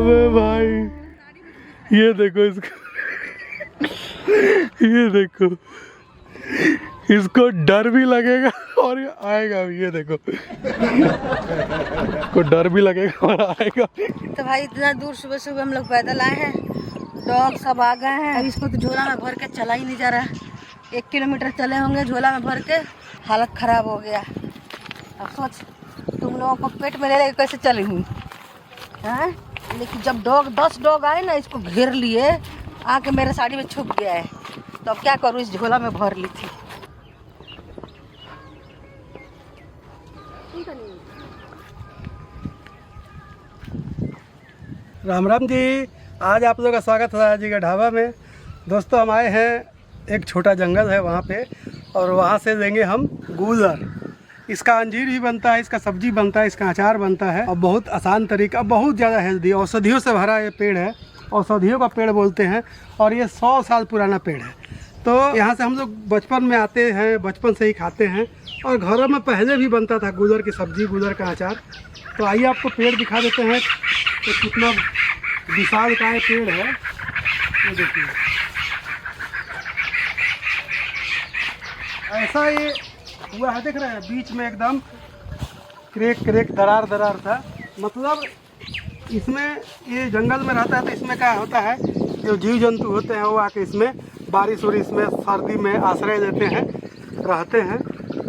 अबे भाई ये देखो इसको, ये देखो इसको डर भी लगेगा और ये आएगा भी। ये देखो इसको डर भी लगेगा और आएगा। तो भाई इतना दूर सुबह सुबह हम लोग पैदल आए हैं, डॉग सब आ गए हैं। अब इसको तो झोला में भर के चला ही नहीं जा रहा है। 1 किलोमीटर चले होंगे झोला में भर के, हालत खराब हो गया। अब सोच तुम लोगों को पेट में ले लेके कैसे चली हूँ, हैं? लेकिन जब 10 डॉग आए ना, इसको घेर लिए, आके मेरे साड़ी में छुप गया है। तो अब क्या करूँ, इस झोला में भर ली थी। राम राम जी, आज आप लोगों का स्वागत है राजा जी के ढाबा में। दोस्तों हम आए हैं, एक छोटा जंगल है वहाँ पे, और वहाँ से लेंगे हम गूलर। इसका अंजीर भी बनता है, इसका सब्जी बनता है, इसका अचार बनता है, और बहुत आसान तरीका, बहुत ज़्यादा हेल्दी, औषधियों से भरा ये पेड़ है। औषधियों का पेड़ बोलते हैं, और ये 100 साल पुराना पेड़ है। तो यहाँ से हम लोग बचपन में आते हैं, बचपन से ही खाते हैं, और घरों में पहले भी बनता था गूलर की सब्जी, गूलर का अचार। तो आइए आपको पेड़ दिखा देते हैं कि कितना विशालकाय पेड़ है। ये देखिए, ऐसा ये हुआ है, देख रहे हैं, बीच में एकदम क्रेक दरार था। मतलब इसमें, ये जंगल में रहता है तो इसमें क्या होता है, जो जीव जंतु होते हैं वो आके इसमें बारिश उरिश में, सर्दी में आश्रय लेते हैं, रहते हैं,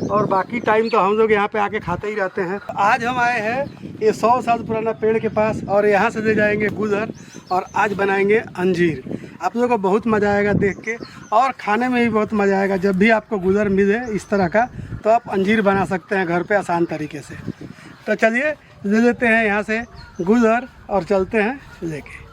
और बाकी टाइम तो हम लोग यहाँ पे आके खाते ही रहते हैं। आज हम आए हैं ये 100 साल पुराना पेड़ के पास, और यहाँ से ले जाएंगे गूलर, और आज बनाएंगे अंजीर। आप लोगों को बहुत मज़ा आएगा देख के, और खाने में भी बहुत मज़ा आएगा। जब भी आपको गूलर मिले इस तरह का, तो आप अंजीर बना सकते हैं घर पे आसान तरीके से। तो चलिए ले लेते हैं यहाँ से गूलर और चलते हैं लेके।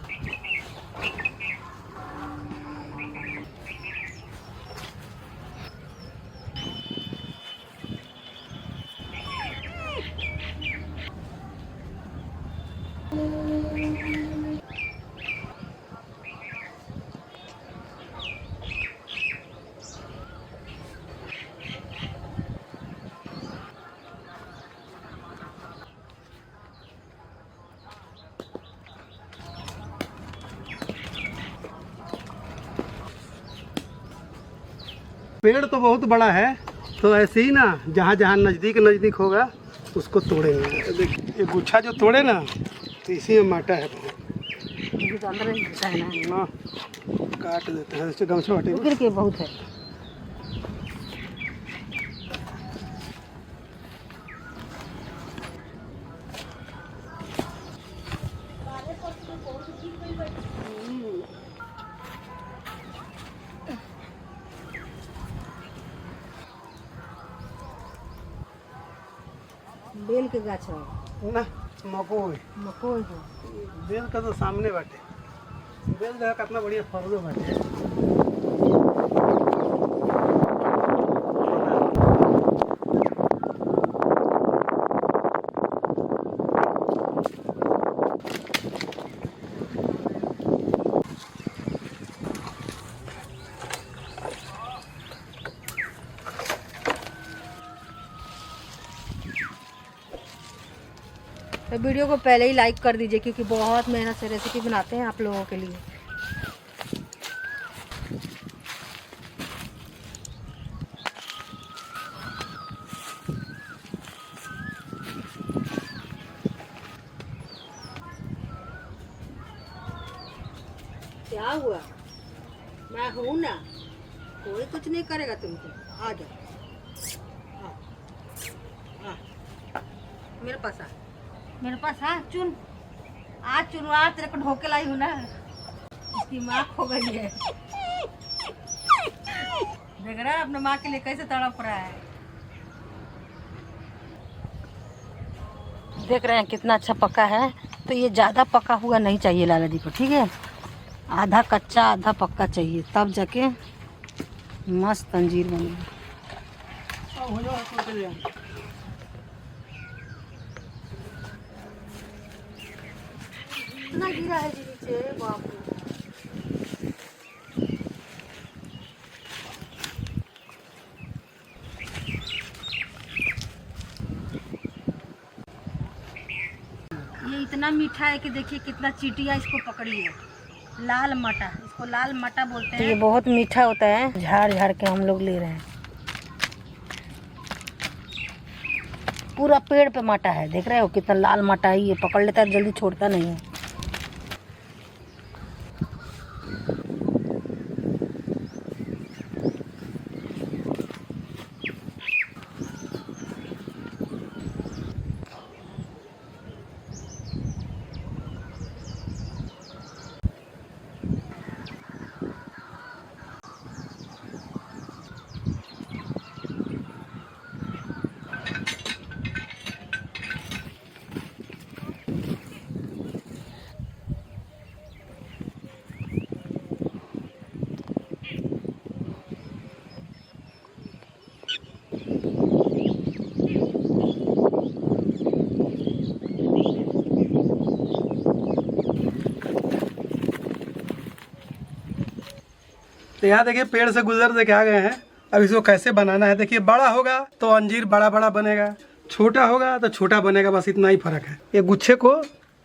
पेड़ तो बहुत बड़ा है, तो ऐसे ही ना, जहाँ जहाँ नज़दीक होगा उसको तोड़ेंगे। देखिए ये गुच्छा जो तोड़े ना, तो इसी में माटा है ना, काट देते हैं इससे, गमछा हटे के बहुत है। बेल के गाछ है ना, मकोई है। बेल का तो सामने बाटे, बेल देखा कितना बढ़िया फरलो बाटे। तो वीडियो को पहले ही लाइक कर दीजिए, क्योंकि बहुत मेहनत से रेसिपी बनाते हैं आप लोगों के लिए। क्या हुआ, मैं हूँ ना, कोई कुछ नहीं करेगा तुमको। आ जाओ, मेरे पास आ, मेरे पास आ, चुन, आज चुनवा तेरे को ढोके लाई हूँ ना। इसकी माँ खो गई है, देख रहा है अपने माँ के लिए कैसे तड़प रहा है। देख रहे हैं कितना अच्छा पका है। तो ये ज़्यादा पका हुआ नहीं चाहिए लाला जी को, ठीक है, आधा कच्चा आधा पक्का चाहिए, तब जाके मस्त अंजीर बनेगा। इतना गिरा है जी नीचे, बाप रे। इतना मीठा है कि देखिए कितना चींटियाँ इसको पकड़ी है। लाल माटा, इसको लाल माटा बोलते हैं। ये बहुत मीठा होता है, झाड़ झाड़ के हम लोग ले रहे हैं। पूरा पेड़ पे माटा है, देख रहे हो कितना लाल माटा है। ये पकड़ लेता है, जल्दी छोड़ता नहीं है। तो यहाँ देखिए पेड़ से गुजर के आ गए हैं। अब इसको कैसे बनाना है, देखिए बड़ा होगा तो अंजीर बड़ा बड़ा बनेगा, छोटा होगा तो छोटा बनेगा, बस इतना ही फर्क है। ये गुच्छे को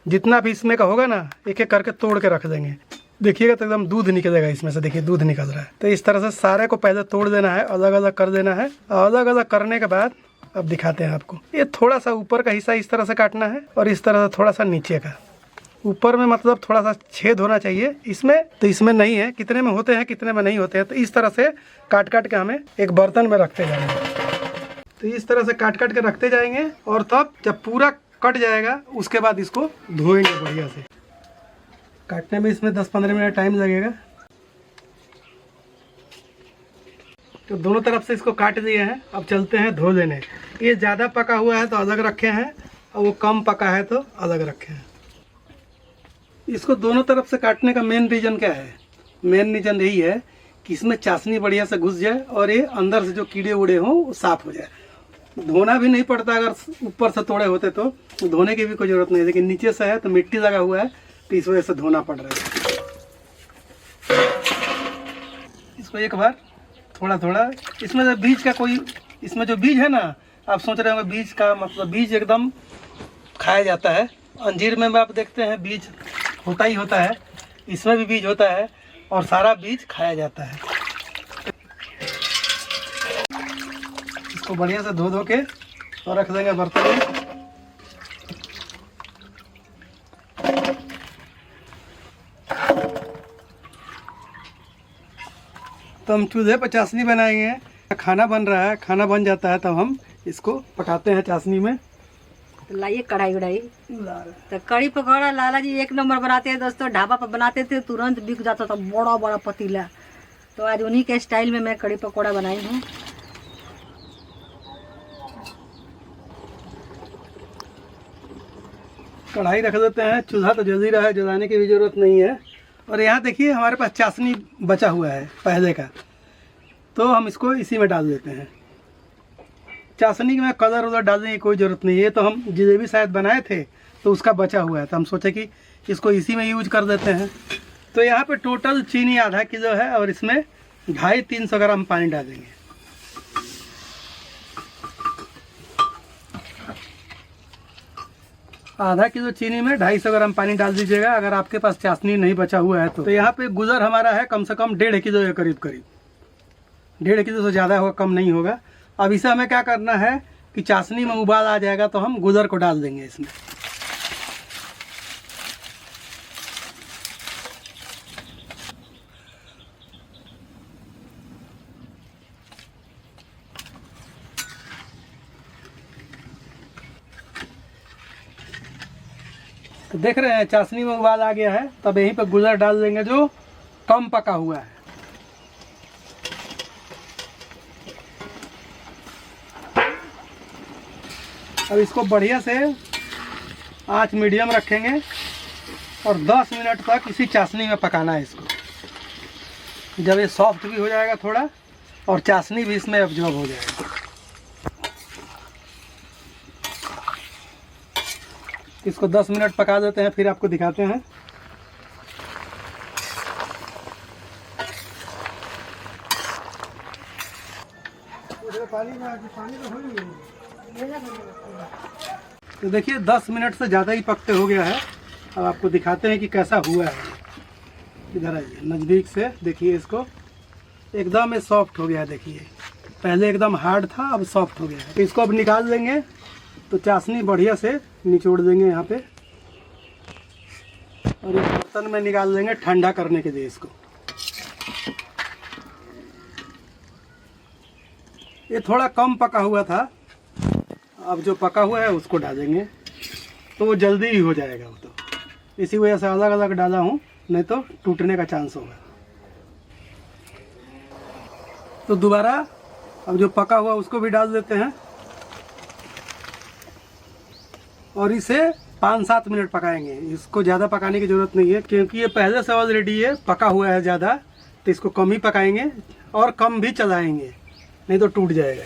जितना भी इसमें का होगा ना, एक एक करके तोड़ के रख देंगे। देखिएगा तो एकदम दूध निकलेगा इसमें से, देखिए दूध निकल रहा है। तो इस तरह से सारे को पहले तोड़ देना है, अलग अलग कर देना है। अलग अलग करने के बाद अब दिखाते हैं आपको। ये थोड़ा सा ऊपर का हिस्सा इस तरह से काटना है और इस तरह से थोड़ा सा नीचे का। ऊपर में मतलब थोड़ा सा छेद होना चाहिए इसमें, तो इसमें नहीं है। कितने में होते हैं कितने में नहीं होते हैं। तो इस तरह से काट काट के हमें एक बर्तन में रखते जाएंगे। तो इस तरह से काट काट के रखते जाएंगे और तब जब पूरा कट जाएगा उसके बाद इसको धोएंगे बढ़िया से। काटने में इसमें 10-15 मिनट टाइम लगेगा। तो दोनों तरफ से इसको काट दिए हैं, अब चलते हैं धो लेने। ये ज़्यादा पका हुआ है तो अलग रखे हैं और वो कम पका है तो अलग रखे हैं। इसको दोनों तरफ से काटने का मेन रीज़न क्या है? मेन रीज़न यही है कि इसमें चाशनी बढ़िया से घुस जाए और ये अंदर से जो कीड़े उड़े हों वो साफ़ हो जाए। धोना भी नहीं पड़ता, अगर ऊपर से तोड़े होते तो धोने की भी कोई ज़रूरत नहीं है। लेकिन नीचे से है तो मिट्टी लगा हुआ है तो इस वजह से धोना पड़ रहा है। इसको एक बार थोड़ा थोड़ा, इसमें जो बीज का कोई, इसमें जो बीज है ना, आप सोच रहे होंगे बीज का मतलब बीज एकदम खाया जाता है। अंजीर में आप देखते हैं बीज होता ही होता है, इसमें भी बीज होता है और सारा बीज खाया जाता है। इसको बढ़िया से धो के और रख देंगे बर्तन में। तो हम चूल्हे पर चाशनी बनाएंगे। खाना बन रहा है, खाना बन जाता है तब हम इसको पकाते हैं चाशनी में। तो लाइए कढ़ाई उड़ाई। तो कढ़ी पकौड़ा लाला जी एक नंबर बनाते हैं दोस्तों। ढाबा पर बनाते थे, तुरंत बिक जाता था बड़ा बड़ा पतीला। तो आज उन्हीं के स्टाइल में मैं कढ़ी पकौड़ा बनाई हूँ। कढ़ाई रख देते हैं, चूल्हा तो जल्दी रहा है, जलाने की भी ज़रूरत नहीं है। और यहाँ देखिए हमारे पास चाशनी बचा हुआ है पहले का, तो हम इसको इसी में डाल देते हैं। चाशनी में कलर उलर डालने की कोई ज़रूरत नहीं है। ये तो हम जलेबी शायद बनाए थे तो उसका बचा हुआ है, तो हम सोचे कि इसको इसी में यूज कर देते हैं। तो यहाँ पे टोटल चीनी आधा किलो है और इसमें 250-300 ग्राम पानी डालेंगे। आधा किलो चीनी में 250 ग्राम पानी डाल दीजिएगा, अगर आपके पास चाशनी नहीं बचा हुआ है तो। यहाँ पे गुजर हमारा है कम से कम 1.5 किलो के करीब करीब। 1.5 किलो से ज़्यादा होगा, कम नहीं होगा। अब इसे हमें क्या करना है कि चाशनी में उबाल आ जाएगा तो हम गुजर को डाल देंगे इसमें। तो देख रहे हैं चाशनी में उबाल आ गया है, तब यहीं पर गुजर डाल देंगे जो कम पका हुआ है। अब इसको बढ़िया से आंच मीडियम रखेंगे और 10 मिनट तक इसी चाशनी में पकाना है इसको। जब ये सॉफ्ट भी हो जाएगा थोड़ा और चाशनी भी इसमें एब्जॉर्ब हो जाएगा। इसको 10 मिनट पका देते हैं, फिर आपको दिखाते हैं। तो देखिए 10 मिनट से ज़्यादा ही पकते हो गया है। अब आपको दिखाते हैं कि कैसा हुआ है। इधर आइए नज़दीक से देखिए, इसको एकदम सॉफ्ट हो गया है। देखिए पहले एकदम हार्ड था, अब सॉफ्ट हो गया है। तो इसको अब निकाल देंगे, तो चाशनी बढ़िया से निचोड़ देंगे यहाँ पे, और एक बर्तन में निकाल देंगे ठंडा करने के लिए इसको। ये थोड़ा कम पका हुआ था, अब जो पका हुआ है उसको डालेंगे तो वो जल्दी ही हो जाएगा। वो तो इसी वजह से अलग अलग डाला हूँ, नहीं तो टूटने का चांस होगा। तो दोबारा अब जो पका हुआ उसको भी डाल देते हैं, और इसे 5-7 मिनट पकाएंगे। इसको ज़्यादा पकाने की ज़रूरत नहीं है, क्योंकि ये पहले से ऑलरेडी ये पका हुआ है ज़्यादा, तो इसको कम ही पकाएंगे और कम भी चलाएंगे, नहीं तो टूट जाएगा।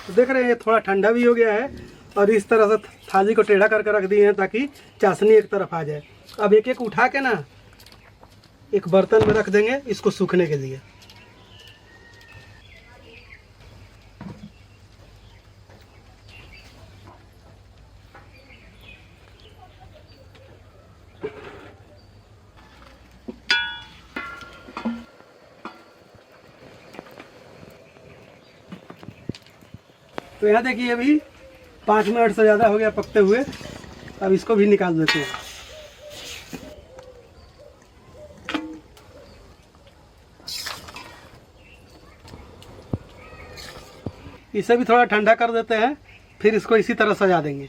तो देख रहे हैं ये थोड़ा ठंडा भी हो गया है, और इस तरह से थाली को टेढ़ा करके रख दिए हैं ताकि चाशनी एक तरफ आ जाए। अब एक एक उठा के ना एक बर्तन में रख देंगे इसको सूखने के लिए। तो यहाँ देखिए अभी 5 मिनट से ज़्यादा हो गया पकते हुए। अब इसको भी निकाल देते हैं। इसे भी थोड़ा ठंडा कर देते हैं, फिर इसको इसी तरह सजा देंगे।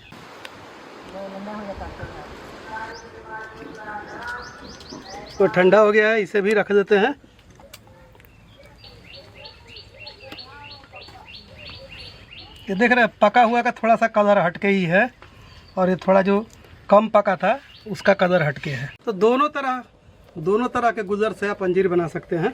तो ठंडा हो गया है, इसे भी रख देते हैं। ये देख रहे हैं पका हुआ का थोड़ा सा कलर हटके ही है, और ये थोड़ा जो कम पका था उसका कलर हटके है। तो दोनों तरह के गुजर से आप अंजीर बना सकते हैं।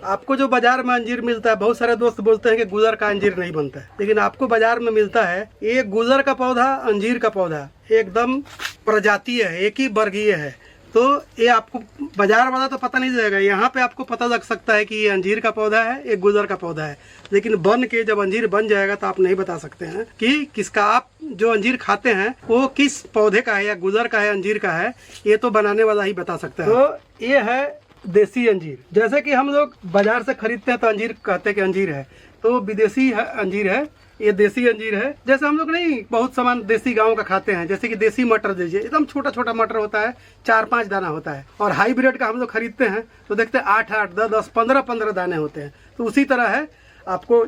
आपको जो बाजार में अंजीर मिलता है, बहुत सारे दोस्त बोलते हैं कि गुजर का अंजीर नहीं बनता है, लेकिन आपको बाजार में मिलता है एक गुजर का पौधा, अंजीर का पौधा एकदम प्रजातीय है, एक ही वर्गीय है। तो ये आपको बाजार वाला तो पता नहीं जाएगा, यहाँ पे आपको पता लग सकता है कि ये अंजीर का पौधा है, एक गुजर का पौधा है। लेकिन बन के जब अंजीर बन जाएगा तो आप नहीं बता सकते हैं कि किसका। आप जो अंजीर खाते हैं वो किस पौधे का है, या गुजर का है, अंजीर का है, ये तो बनाने वाला ही बता सकता है। तो ये है देसी अंजीर। जैसे कि हम लोग बाजार से खरीदते हैं तो अंजीर कहते हैं कि अंजीर है, तो विदेशी अंजीर है, ये देसी अंजीर है। जैसे हम लोग नहीं बहुत सामान देसी गांव का खाते हैं, जैसे कि देसी मटर दीजिए, एकदम छोटा छोटा मटर होता है, 4-5 दाना होता है। और हाईब्रिड का हम लोग खरीदते हैं तो देखते हैं 8-8, 10-10, 15-15 दाने होते हैं। तो उसी तरह है, आपको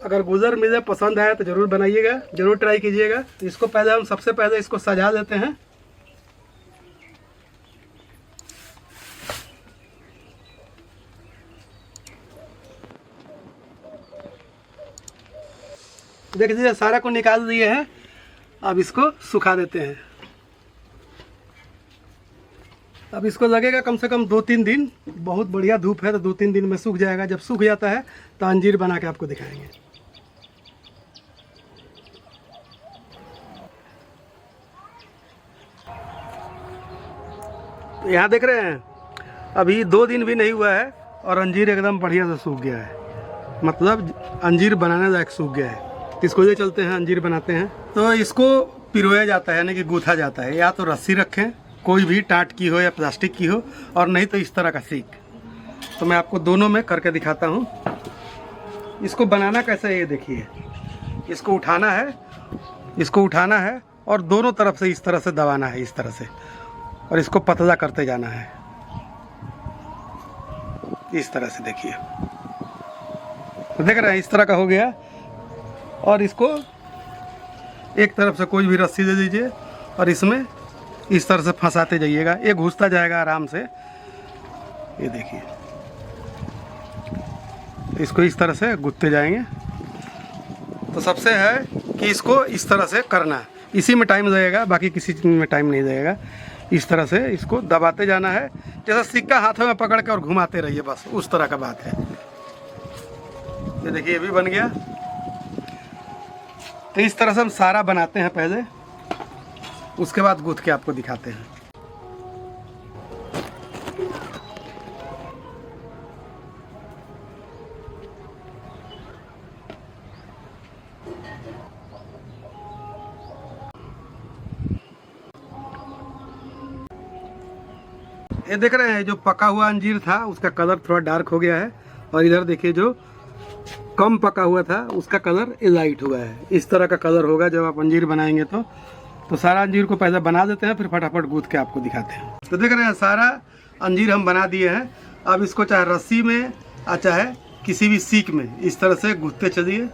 अगर गुजर मिले पसंद आए तो ज़रूर बनाइएगा, ज़रूर ट्राई कीजिएगा। इसको पहले हम सबसे पहले इसको सजा देते हैं। देख लीजिए सारा को निकाल दिए हैं, अब इसको सुखा देते हैं। अब इसको लगेगा कम से कम 2-3 दिन, बहुत बढ़िया धूप है तो 2-3 दिन में सूख जाएगा। जब सूख जाता है तो अंजीर बना के आपको दिखाएंगे। तो यहाँ देख रहे हैं अभी 2 दिन भी नहीं हुआ है और अंजीर एकदम बढ़िया से सूख गया है, मतलब अंजीर बनाने लायक सूख गया है। इसको ले चलते हैं, अंजीर बनाते हैं। तो इसको पिरोया जाता है, यानी कि गूथा जाता है। या तो रस्सी रखें, कोई भी टाट की हो या प्लास्टिक की हो, और नहीं तो इस तरह का सीक। तो मैं आपको दोनों में करके दिखाता हूँ। इसको बनाना कैसे है ये देखिए। इसको उठाना है और दोनों तरफ से इस तरह से दबाना है, इस तरह से, और इसको पतला करते जाना है इस तरह से। देखिए तो देख रहे हैं इस तरह का हो गया। और इसको एक तरफ से कोई भी रस्सी दे दीजिए और इसमें इस तरह से फंसाते जाइएगा, ये घुसता जाएगा आराम से। ये देखिए इसको इस तरह से गुथते जाएंगे। तो सबसे है कि इसको इस तरह से करना, इसी में टाइम लगेगा, बाकी किसी चीज़ में टाइम नहीं लगेगा। इस तरह से इसको दबाते जाना है, जैसा सिक्का हाथों में पकड़ के और घुमाते रहिए, बस उस तरह का बात है। ये देखिए ये भी बन गया। तो इस तरह से हम सारा बनाते हैं पहले, उसके बाद गूंथ के आपको दिखाते हैं। ये देख रहे हैं जो पका हुआ अंजीर था उसका कलर थोड़ा डार्क हो गया है, और इधर देखिए जो कम पका हुआ था उसका कलर लाइट हुआ है। इस तरह का कलर होगा जब आप अंजीर बनाएंगे तो सारा अंजीर को पहले बना देते हैं, फिर फटाफट गूंथ के आपको दिखाते हैं। तो देख रहे हैं सारा अंजीर हम बना दिए हैं। अब इसको चाहे रस्सी में चाहे किसी भी सीक में इस तरह से गूंथते चलिए।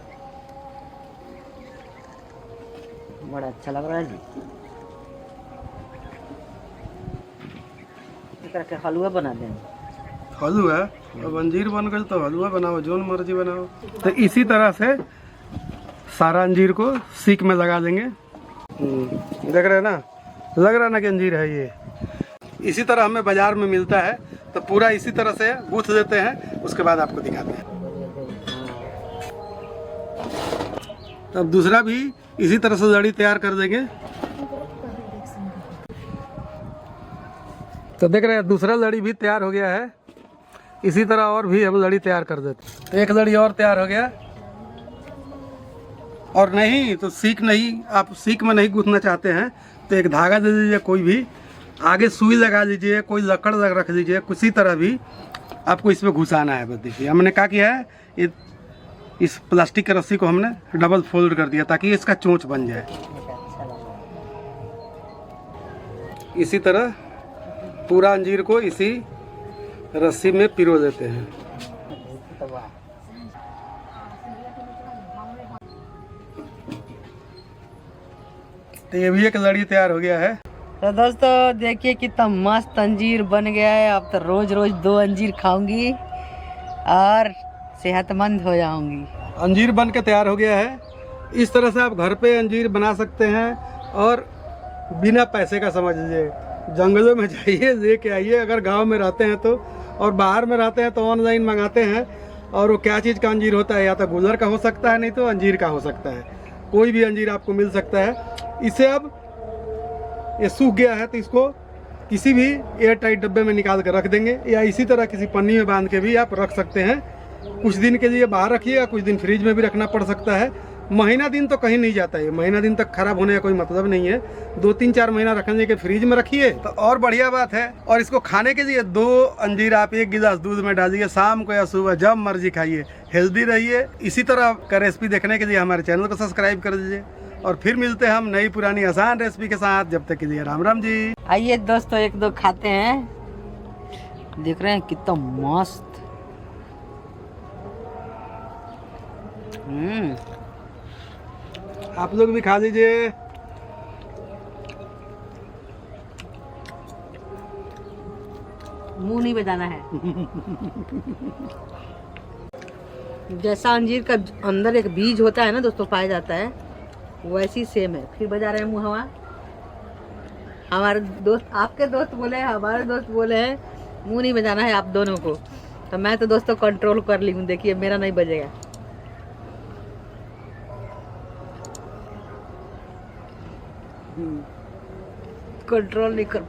बड़ा अच्छा लग रहा है जी। के हलवा बना देंगे। हलवा अब अंजीर बन गए तो हलवा बनाओ, जो मर्जी बनाओ। तो इसी तरह से सारा अंजीर को सीक में लगा देंगे। देख रहे हैं ना, लग रहा है ना कि अंजीर है ये। इसी तरह हमें बाजार में मिलता है, तो पूरा इसी तरह से गूंथ देते हैं, उसके बाद आपको दिखाते हैं। अब दूसरा भी इसी तरह से लड़ी तैयार कर देंगे। तो देख रहे हैं दूसरा लड़ी भी तैयार हो गया है। इसी तरह और भी हम लड़ी तैयार कर देते हैं। तो एक लड़ी और तैयार हो गया। और नहीं तो सीक नहीं, आप सीक में नहीं गूंथना चाहते हैं तो एक धागा दे दीजिए, कोई भी आगे सुई लगा दीजिए, कोई लकड़ रख दीजिए, किसी तरह भी आपको इसमें घुसाना है। बस देखिए हमने क्या किया है, इस प्लास्टिक के रस्सी को हमने डबल फोल्ड कर दिया ताकि इसका चोंच बन जाए। इसी तरह पूरा अंजीर को इसी रस्सी में पिरो देते हैं। तो ये भी एक लड़ी तैयार हो गया है। तो दोस्तों देखिए कितना मस्त अंजीर बन गया है। अब तो रोज रोज 2 अंजीर खाऊंगी और सेहतमंद हो जाऊंगी। अंजीर बन के तैयार हो गया है। इस तरह से आप घर पे अंजीर बना सकते हैं और बिना पैसे का समझ लीजिए। जंगलों में जाइए, लेके आइए अगर गांव में रहते हैं तो, और बाहर में रहते हैं तो ऑनलाइन मंगाते हैं। और वो क्या चीज़ का अंजीर होता है, या तो गुलर का हो सकता है, नहीं तो अंजीर का हो सकता है। कोई भी अंजीर आपको मिल सकता है। इसे अब ये सूख गया है तो इसको किसी भी एयर टाइट डब्बे में निकाल कर रख देंगे, या इसी तरह किसी पन्नी में बांध के भी आप रख सकते हैं। कुछ दिन के लिए बाहर रखिएगा, कुछ दिन फ्रिज में भी रखना पड़ सकता है। महीना दिन तो कहीं नहीं जाता है, महीना दिन तक खराब होने का कोई मतलब नहीं है। 2-3-4 महीना रखने के फ्रिज में रखिए तो और बढ़िया बात है। और इसको खाने के लिए 2 अंजीर आप 1 गिलास दूध में डालिए, शाम को या सुबह जब मर्जी खाइए, हेल्दी रहिए। इसी तरह का रेसिपी देखने के लिए हमारे चैनल को सब्सक्राइब कर दीजिए, और फिर मिलते हैं हम नई पुरानी आसान रेसिपी के साथ। जब तक के लिए राम राम जी। आइए दोस्तों 1-2 खाते हैं। देख रहे हैं कितना मस्त। आप लोग भी खा लीजिए। मुंह नहीं बजाना है। जैसा अंजीर का अंदर एक बीज होता है ना दोस्तों, पाया जाता है, वैसी सेम है। फिर बजा रहे हैं मुँह हवा। हमारे दोस्त, आपके दोस्त बोले, हमारे दोस्त बोले हैं मुंह नहीं बजाना है आप दोनों को। तो मैं तो दोस्तों कंट्रोल कर ली हूँ। देखिए मेरा नहीं बजेगा। कंट्रोल नहीं कर